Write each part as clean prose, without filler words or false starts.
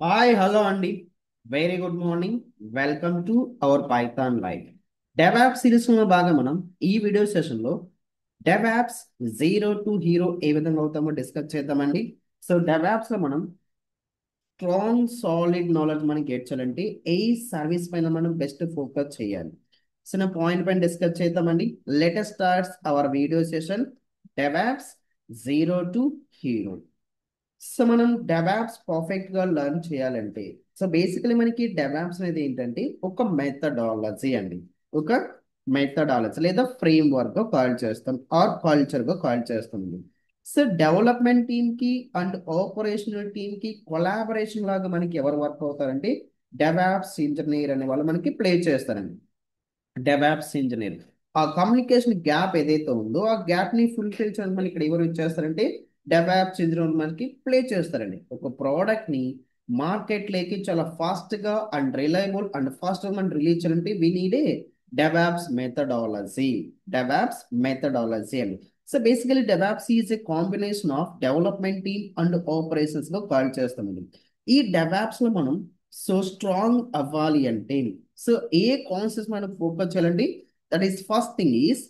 Hi hello అండి. Very good morning. Welcome to our Python live. DevOps సిరీస్లో భాగం మనం ఈ వీడియో సెషన్లో డెవాప్స్ జీరో టు హీరో ఏ విధంగా అవుతామో డిస్కస్ చేద్దామండి. సో డెవాప్స్లో మనం స్ట్రాంగ్ సాలిడ్ నాలెడ్జ్ మనం గెట్ చేయాలంటే ఏ సర్వీస్ పైన మనం బెస్ట్ ఫోకస్ చేయాలి. సో నా పాయింట్ పైన డిస్కస్ చేద్దామండి. Let start our video session. DevOps zero to hero. So మనం డెవాప్స్ పర్ఫెక్ట్ గా లెర్న్ చేయాలంటే సో బేసికలీ మనకి డెవాప్స్ అనేది ఏంటంటే ఒక మెథడాలజీ అండి. ఒక మెథడాలజీ లేదా ఫ్రేమ్ వర్క్ గా కాల్ చేస్తాం ఆర్ కల్చర్ గా కాల్ చేస్తుంది. సో డెవలప్మెంట్ టీమ్ కి అండ్ ఆపరేషనల్ టీమ్ కి కొలాబరేషన్ లాగా మనకి ఎవరు వర్క్ అవుతారంటే డెవాప్స్ ఇంజనీర్ అనే వాళ్ళు మనకి ప్లే చేస్తారండి. డెవాప్స్ ఇంజనీర్ ఆ కమ్యూనికేషన్ గ్యాప్ ఏదైతే ఉందో ఆ గ్యాప్ ని ఫుల్ఫిల్ చేయడానికి మనకి ఇక్కడ ఎవరు ఇచ్చేస్తారంటే డెవాప్స్ ఇంజనీర్ మనకి ప్లే చేస్తారండి. ఒక ప్రోడక్ట్ ని మార్కెట్ లోకి చాలా ఫాస్ట్ గా అండ్ రిలయబుల్ అండ్ ఫాస్ట్ గా మనం రిలీజ్ చేయాలంటే we need a DevOps methodology. DevOps methodology అండి. So basically DevOps is a combination of development team and operations లో కాల్ చేస్తామండి. ఈ డెవాప్స్ లో మనం స్ట్రాంగ్ అవ్వాలి అంటే సో ఏ కాన్సెప్ట్స్ మనం ఫోకస్ చేయాలండి. That is first thing is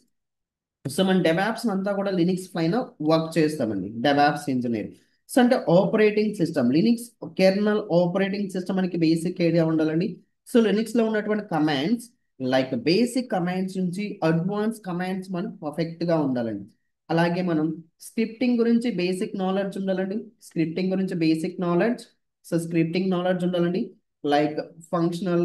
so మన డెవాప్స్ అంతా కూడా లినిక్స్ పైన వర్క్ చేస్తామండి. డెవాప్స్ ఇంజనీర్ సో అంటే operating system Linux kernel operating system మనకి బేసిక్ ఐడియా ఉండాలండి. సో లినిక్స్ లో ఉన్నటువంటి కమాండ్స్ లైక్ బేసిక్ కమాండ్స్ నుంచి అడ్వాన్స్ కమాండ్స్ మనం పర్ఫెక్ట్ గా ఉండాలండి. అలాగే మనం స్క్రిప్టింగ్ గురించి బేసిక్ నాలెడ్జ్ ఉండాలండి. స్క్రిప్టింగ్ గురించి basic knowledge. So scripting knowledge ఉండాలండి. Like functional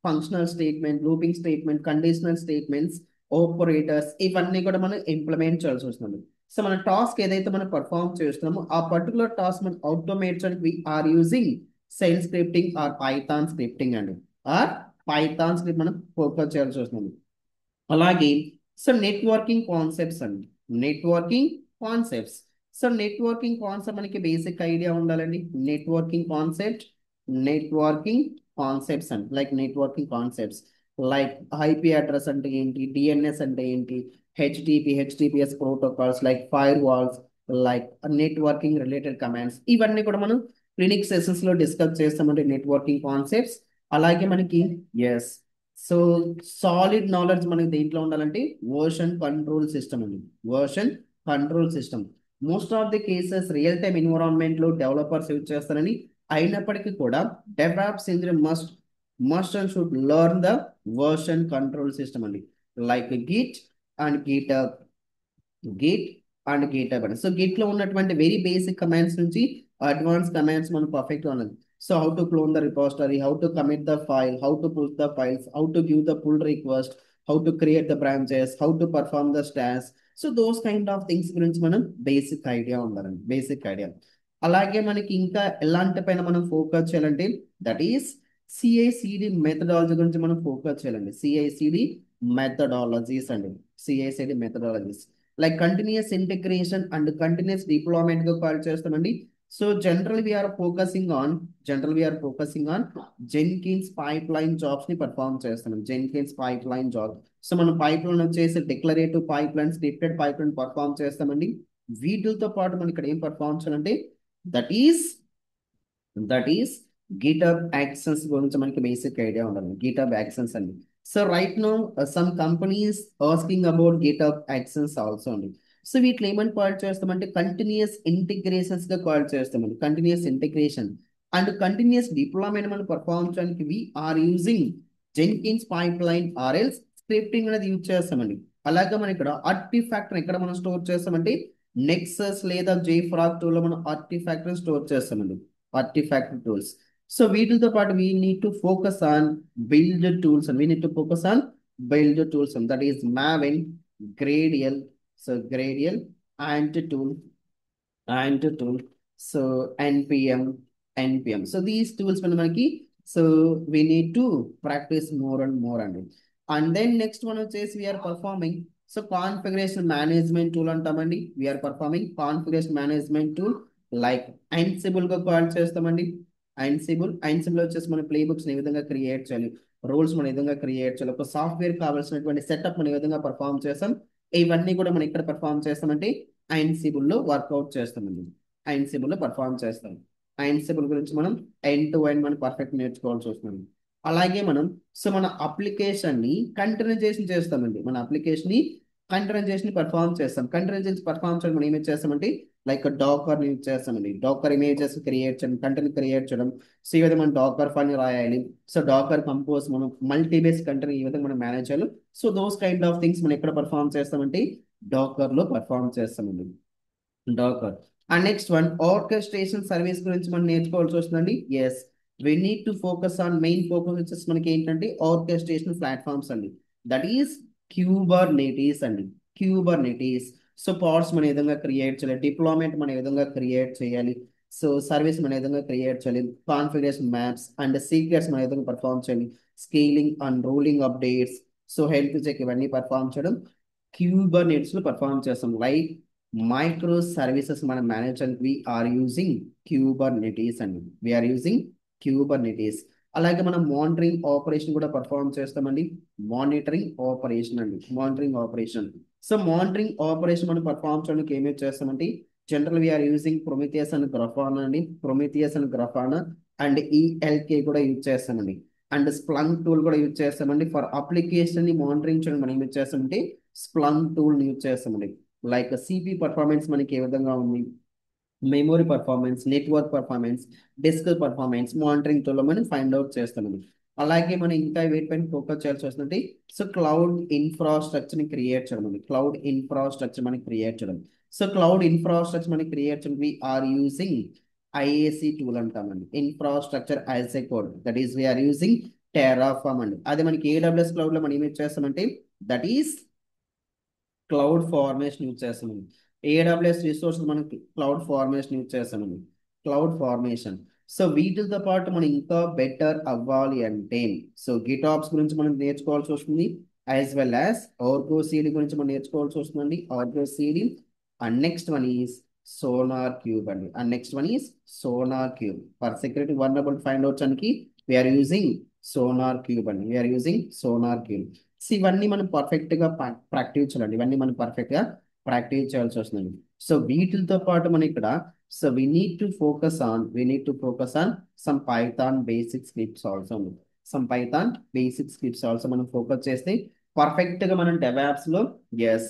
functional statement, looping statement, conditional statements, operators ఇవన్నీ కూడా మనం ఇంప్లిమెంట్ చేయాల్సి వస్తుంది. సో మన టాస్క్ ఏదైతే మనం పర్ఫామ్ చేస్తున్నామో ఆ పర్టికులర్ టాస్క్ మనం ఆటోమేట్ చేయడానికి we are using shell scripting or Python scripting అండి. ఆర్ పైథాన్ స్క్రిప్ట్ మనం ఫోకస్ చేయాల్సి వస్తుంది. అలాగే సో నెట్వర్కింగ్ కాన్సెప్ట్స్ అండి. Networking concepts. So networking concept మనకి బేసిక్ ఐడియా ఉండాలండి. నెట్వర్కింగ్ కాన్సెప్ట్, నెట్వర్కింగ్ కాన్సెప్ట్స్ అండి. Like networking concepts like IP address అంటే ఏంటి, డిఎన్ఎస్ అంటే ఏంటి, HTTPS protocols like firewalls, like networking related commands ఇవన్నీ కూడా మనం క్లినిక్ సెషన్స్ లో డిస్కస్ చేస్తామంటే నెట్వర్కింగ్ కాన్సెప్ట్స్. అలాగే మనకి ఎస్ సో సాలిడ్ నాలెడ్జ్ మనకి దేంట్లో ఉండాలంటే వర్షన్ కంట్రోల్ సిస్టమ్ అండి. Version control system most of the cases real time environment లో డెవలపర్స్ యూజ్ చేస్తారని అయినప్పటికీ కూడా DevOps engineer must and should learn the version control system అండి. Like Git and Git and GitHub అండి. So Git లో ఉన్నటువంటి very basic commands నుంచి advance commands మనం పర్ఫెక్ట్ గా ఉన్నది. So how to clone the repository, how to commit the file, how to push the files, how to give the pull request, how to create the branches, how to perform the stash. So those kind of things గురించి మనం basic idea ఉండాలండి. Basic idea. అలాగే మనకి ఇంకా ఎలాంటి పైన మనం focus చేయాలంటే దట్ ఈస్ సిఐసిడి మెథడాలజీ గురించి మనం ఫోకస్ చేయాలండి. సిఐసిడి మెథడాలజీస్ అండి. CICD methodologies like continuous integration and continuous deployment గా కాల్ చేస్తామండి. So general we are focusing on Jenkins pipeline jobs ని పర్ఫామ్ చేస్తున్నాం. Jenkins pipeline job. So మనం pipeline వచ్చేసి declarative pipeline, scripted pipeline perform చేస్తామండి. వీటితో పాటు మనం ఇక్కడ ఏం పర్ఫామ్ చేయాలంటే that is that is GitHub actions గురించి మనకి బేసిక్ ఐడియా ఉండాలి. గిటబ్ యాక్సెన్స్ అండి. So right no some companies asking about GitHub actions also అండి. సో వీటిలో ఏమని కాల్ చేస్తామంటే కంటిన్యూస్ ఇంటిగ్రేషన్స్ గా కాల్ చేస్తామండి. Continuous integration and continuous deployment మనం పర్ఫార్మ్ చేయడానికి we are using Jenkins pipeline ఆర్ఎల్స్ స్క్రిప్టింగ్ అనేది యూజ్ చేస్తామండి. అలాగే మనం ఇక్కడ ఆర్టిఫాక్ట్ ఎక్కడ మనం స్టోర్ చేస్తామంటే నెక్సస్ లేదా జేఫ్రాగ్ టూల్ లో మనం ఆర్టిఫాక్ట్ స్టోర్ చేస్తామండి. Artifact tools. సో వీటితో పాటు we need to focus on build tools and we need to focus on build tools and that is Maven, Gradle. So Gradle and tool so npm. So these tools మన మనకి so we need to practice more and more అండి. And then next మనం వచ్చేసి we are performing so configuration management tool అంటామండి. We are performing configuration management tool like Ansible గా call చేస్తామండి. Ansible వచ్చేసి మన ప్లే బుక్స్ ఏ విధంగా క్రియేట్ చేయాలి, రూల్స్ మనం ఏ విధంగా క్రియేట్ చేయాలి, ఒక సాఫ్ట్వేర్ కావాల్సినటువంటి సెటప్ మనం ఏ విధంగా పర్ఫామ్ చేస్తాం ఇవన్నీ కూడా మనం ఇక్కడ పర్ఫామ్ చేస్తామంటే అన్సిబుల్ లో వర్కౌట్ చేస్తామండి. అన్సిబుల్ లో పర్ఫామ్ చేస్తాం. Ansible గురించి మనం ఎండ్ టు ఎండ్ మనం పర్ఫెక్ట్ నేర్చుకోవాల్సి వస్తుంది. అలాగే మనం మన అప్లికేషన్ని కంటైనరైజేషన్ చేస్తామండి. మన అప్లికేషన్ని కంటైనరైజేషన్ పర్ఫామ్ చేస్తాం. కంటైనరైజేషన్ పర్ఫామ్ చేయడం మనం ఏమి చేస్తామంటే లైక్ డాకర్ యూజ్ చేస్తామండి. డాకర్ ఇమేజెస్ క్రియేట్ చేయడం, కంటెంట్ క్రియేట్ చేయడం. సో ఈ విధంగా మనం డాకర్ ఫైల్ రాయాలి. సో డాకర్ కంపోజ్ మనం మల్టీ బేస్ కంటెంట్ ఈ విధంగా మనం మేనేజ్ చేయాలి. So those kind of things మనం ఎక్కడ పర్ఫామ్ చేస్తామంటే డాకర్ లో పర్ఫామ్ చేస్తామండి. Docker. And next one orchestration service గురించి మనం నేర్చుకోవాల్సి వస్తుందండి. Yes, we need to focus on main focus వచ్చేసి మనకి ఏంటంటే ఆర్కెస్ట్రేషన్ ప్లాట్ఫామ్స్ అండి. దట్ ఈస్ క్యూబర్నెటీస్ అండి. క్యూబర్నెటీస్. సో పాడ్స్ మన ఏ విధంగా క్రియేట్ చేయాలి, డిప్లాయ్మెంట్ మన ఏ విధంగా క్రియేట్ చేయాలి, సో సర్వీస్ మన ఏ విధంగా క్రియేట్ చేయాలి, కాన్ఫిగరేషన్ మ్యాప్స్ అండ్ సీక్రెట్స్ మన ఏ విధంగా పర్ఫామ్ చేయాలి, scaling and rolling updates, so health check ఇవన్నీ పర్ఫామ్ చేయడం క్యూబర్నెట్స్ లో పర్ఫామ్ చేస్తాం. లైక్ మైక్రో సర్వీసెస్ మనం మేనేజ్ చేయడానికి వీఆర్ యూజింగ్ క్యూబర్నెటీస్ అండి. We are using Kubernetes. అలాగే మనం మానిటరింగ్ ఆపరేషన్ కూడా పర్ఫామ్ చేస్తామండి. మానిటరింగ్ ఆపరేషన్ అండి. Monitoring operation. So monitoring operation మనం పర్ఫామ్ చేయడానికి ఏమేమి చేస్తామంటే general we are using Prometheus and Grafana అండి. Prometheus and Grafana and ELK కూడా యూజ్ చేస్తామండి. అండ్ స్ప్లంక్ టూల్ కూడా యూజ్ చేస్తామండి. ఫర్ అప్లికేషన్ ని మానిటరింగ్ చేయడానికి మనం యూజ్ చేస్తామంటే స్ప్లంక్ టూల్ యూజ్ చేస్తామండి. లైక్ సిపి పర్ఫార్మెన్స్ మనకి ఏ విధంగా ఉంది, memory performance, network performance, disk performance monitoring టూల్లో మనం ఫైండ్ అవుట్ చేస్తామండి. అలాగే మనం ఇంకా వీటిపైన ఫోకస్ చేయాల్సి వస్తుంది. సో క్లౌడ్ ఇన్ఫ్రాస్ట్రక్చర్ని క్రియేట్ చేయడం అండి. క్లౌడ్ ఇన్ఫ్రాస్ట్రక్చర్ మనకి క్రియేట్ చేయడం. సో క్లౌడ్ ఇన్ఫ్రాస్ట్రక్చర్ మనకి క్రియేట్ చేయడం వీఆర్ యూజింగ్ ఐఏసి టూల్ అంటామండి. Infrastructure as a code, that is we are using Terraform అండి. అదే మనకి ఏడబ్ల్యూఎస్ క్లౌడ్లో మనం ఏమి చేస్తామంటే that is CloudFormation use చేస్తామండి. ఏడబ్ల్యూఎస్ రిసోర్సెస్ మనం క్లౌడ్ ఫార్మేషన్ యూజ్ చేస్తామండి. CloudFormation. సో వీటితో పాటు మనం ఇంకా బెటర్ అవ్వాలి అంటే సో గిటాప్స్ గురించి మనం నేర్చుకోవాల్సి వస్తుంది. As well as Argo CD గురించి మనం నేర్చుకోవాల్సి వస్తుందండి. Argo CD. And next one is SonarQube అండి. And next one is SonarQube. For security vulnerable find out చేయడానికి వీఆర్ యూజింగ్ సోనార్ క్యూబ్ అండి. We are using SonarQube. So ఇవన్నీ మనం perfect గా ప్రాక్టీస్ చేయాలండి. ఇవన్నీ మనం పర్ఫెక్ట్ గా ప్రాక్టీస్ చేయాల్సి వస్తుంది. సో వీటితో పాటు మనం ఇక్కడ so we need to focus on some Python basic scripts also. Some Python basic scripts also మనం ఫోకస్ చేస్తే పర్ఫెక్ట్ గా మనం డెవాప్స్ లో ఎస్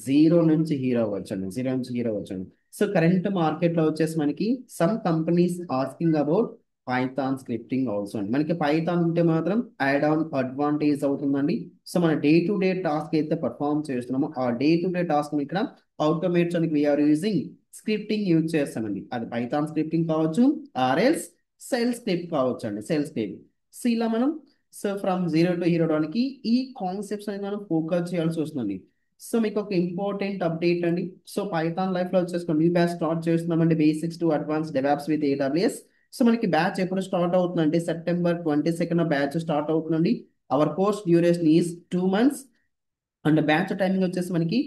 జీరో నుంచి హీరో అవ్వచ్చండి. జీరో నుంచి హీరో అవ్వచ్చండి. సో కరెంట్ మార్కెట్ లో వచ్చేసి మనకి some companies asking about Python scripting also అండి. మనకి పైథాన్ ఉంటే మాత్రం యాడ్ ఆన్ అడ్వాంటేజ్ అవుతుందండి. సో మన డే టు డే టాస్క్ అయితే పర్ఫామ్ చేస్తున్నామో ఆ డే టు డే టాస్క్ ఇక్కడ ఆటోమేట్ చేయడానికి వీఆర్ యూజింగ్ స్క్రిప్టింగ్ యూజ్ చేస్తామండి. అది పైథాన్ స్క్రిప్టింగ్ కావచ్చు, ఆర్ఎల్స్ సెల్ స్క్రిప్ట్ కావచ్చు అండి. Cell script. సో ఇలా మనం so from zero to hero అవడానికి ఈ కాన్సెప్ట్స్ అనేది మనం ఫోకస్ చేయాల్సి వస్తుందండి. సో మీకు ఒక ఇంపార్టెంట్ అప్డేట్ అండి. సో పైథాన్ లైఫ్ లో వచ్చేసి న్యూ బ్యాచ్ స్టార్ట్ చేస్తున్నామండి. Basics to advance DevOps with AWS. So మనకి బ్యాచ్ ఎప్పుడు స్టార్ట్ అవుతుందంటే సెప్టెంబర్ 22 బ్యాచ్ స్టార్ట్ అవుతుందండి. Hour course duration is 2 months. And batch timing వచ్చేసి మనకి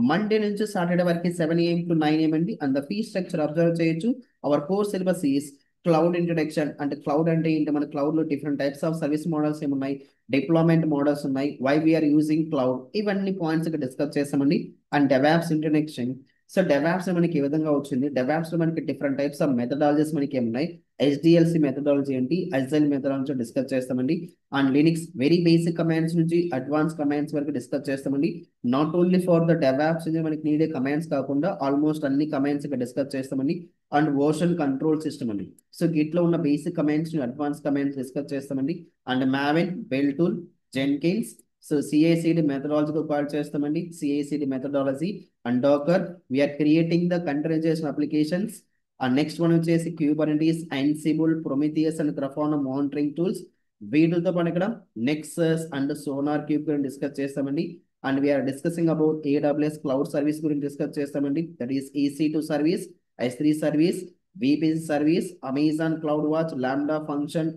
మండే నుంచి సాటర్డే వరకు 7 AM to 9 AM అండి. And the fee structure observe చేయొచ్చు. Our course syllabus is cloud introduction. అంటే క్లౌడ్ అంటే ఏంటి, మన క్లౌడ్ లో different types of service models ఏమున్నాయి, డిప్లాయ్మెంట్ మోడల్స్ ఉన్నాయి, వై వీఆర్ యూజింగ్ క్లౌడ్, ఇవన్నీ పాయింట్స్ ఇక్కడ డిస్కస్ చేస్తామండి. And DevOps introduction. So DevOps మనకి ఏ విధంగా వచ్చింది, డెవాప్స్ లో మనకి డిఫరెంట్ టైప్స్ ఆఫ్ మెథడాలజీస్ మనకి ఏమున్నాయి, HDLC మెథడాలజీ ఏంటి, అజైల్ మెథడాలజీ డిస్కస్ చేస్తామండి. And Linux very basic commands నుంచి అడ్వాన్స్ కమాండ్స్ వరకు డిస్కస్ చేస్తామండి. Not only for the DevOps మనకి నీడే కమాండ్స్ కాకుండా ఆల్మోస్ట్ అన్ని కమాండ్స్ ఇక్కడ డిస్కస్ చేస్తామండి. అండ్ వర్షన్ కంట్రోల్ సిస్టమ్ అండి. సో గిట్ లో ఉన్న basic commands advance commands discuss చేస్తామండి. And Maven, build tool, Jenkins. So CI CD మెథడాలజీతో కాల్ చేస్తామండి. CI CD methodology and Docker. We are creating the containerization applications. And next one వచ్చేసి Kubernetes, Ansible, Prometheus and Grafana monitoring tools. వీటితో పాటు ఇక్కడ Nexus and SonarQube గురించి discuss చేస్తామండి. And we are discussing about AWS cloud service గురించి discuss చేస్తామండి. That is EC2 service, S3 service, VPC service, Amazon cloud watch, lambda function,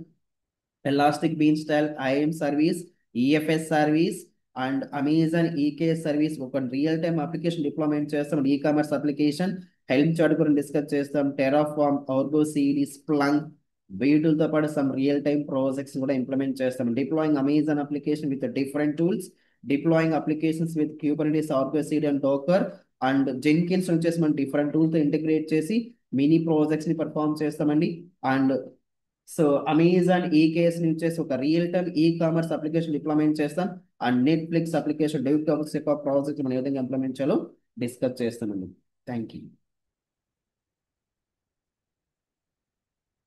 elastic beanstalk, IAM service, EFS service and Amazon EKS service. ఒక real time application deployment చేస్తాం. Ecommerce application helm chart గురించి discuss చేస్తాం. Terraform, Argo CD, Splunk. వీటితో పాటు some real time projects కూడా implement చేస్తాం. Deploying Amazon application with different tools, deploying applications with Kubernetes, Argo CD and Docker. And Jenkins వచ్చేసి మనం different టూల్తో integrate చేసి మినీ ప్రాజెక్ట్స్ని పర్ఫామ్ చేస్తామండి. అండ్ సో అమెజాన్ ఈ కేస్ నుంచి వచ్చేసి ఒక real time ecommerce application implement చేస్తాం. And Netflix application DevOps యొక్క ప్రాజెక్ట్ మనం ఏ విధంగా ఇంప్లిమెంట్ చేయాలో డిస్కస్ చేస్తామండి. Thank you.